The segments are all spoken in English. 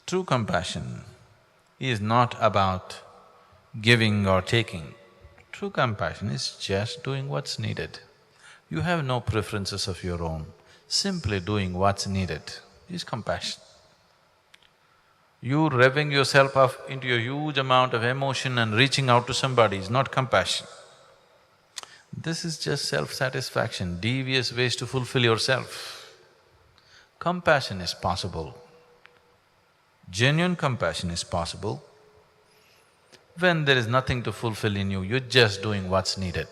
True compassion is not about giving or taking. True compassion is just doing what's needed. You have no preferences of your own. Simply doing what's needed is compassion. You revving yourself up into a huge amount of emotion and reaching out to somebody is not compassion. This is just self-satisfaction, devious ways to fulfill yourself. Compassion is possible. Genuine compassion is possible when there is nothing to fulfill in you, you're just doing what's needed.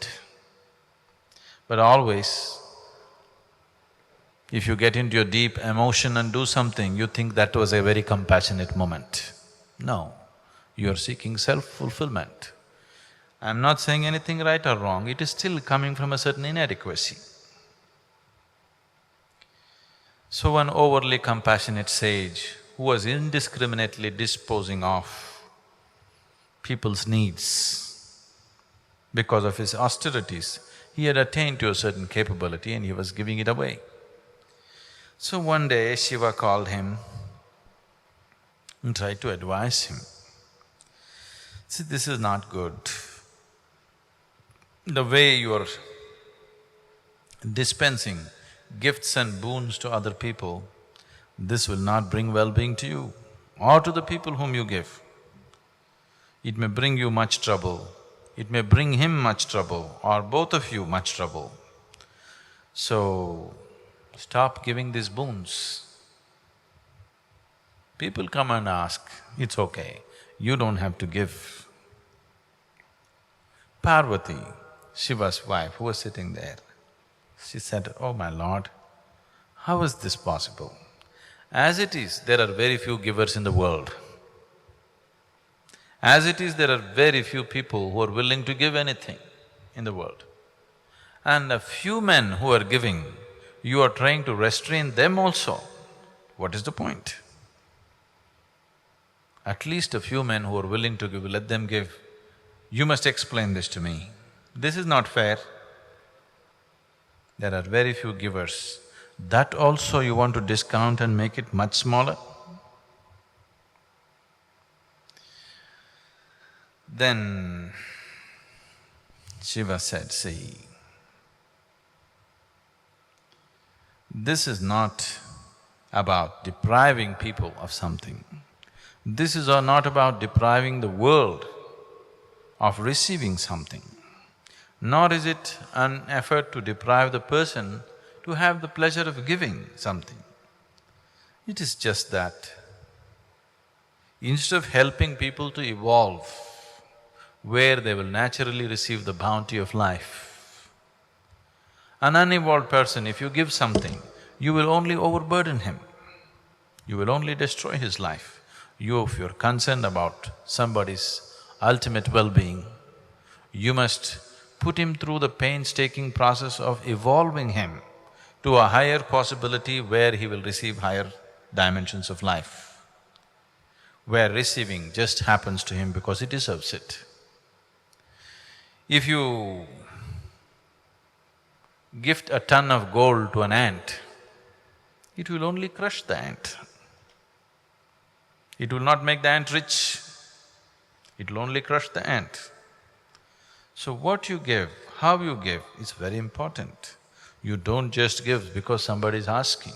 But always, if you get into your deep emotion and do something, you think that was a very compassionate moment. No, you're seeking self-fulfillment. I'm not saying anything right or wrong, it is still coming from a certain inadequacy. So one overly compassionate sage who was indiscriminately disposing of people's needs because of his austerities, he had attained to a certain capability and he was giving it away. So one day Shiva called him and tried to advise him. See, this is not good. The way you are dispensing gifts and boons to other people, this will not bring well-being to you or to the people whom you give. It may bring you much trouble, it may bring him much trouble or both of you much trouble. So, stop giving these boons. People come and ask, it's okay, you don't have to give. Parvati, Shiva's wife, who was sitting there, she said, "Oh my lord, how is this possible? As it is, there are very few givers in the world. As it is, there are very few people who are willing to give anything in the world. And a few men who are giving, you are trying to restrain them also. What is the point? At least a few men who are willing to give, let them give. You must explain this to me. This is not fair. There are very few givers. That also you want to discount and make it much smaller?" Then Shiva said, "See, this is not about depriving people of something. This is not about depriving the world of receiving something, nor is it an effort to deprive the person to have the pleasure of giving something. It is just that instead of helping people to evolve where they will naturally receive the bounty of life, an unevolved person, if you give something, you will only overburden him, you will only destroy his life. If you're concerned about somebody's ultimate well-being, you must put him through the painstaking process of evolving him to a higher possibility where he will receive higher dimensions of life, where receiving just happens to him because he deserves it. If you gift a ton of gold to an ant, it will only crush the ant. It will not make the ant rich, it will only crush the ant. So what you give, how you give is very important. You don't just give because somebody is asking.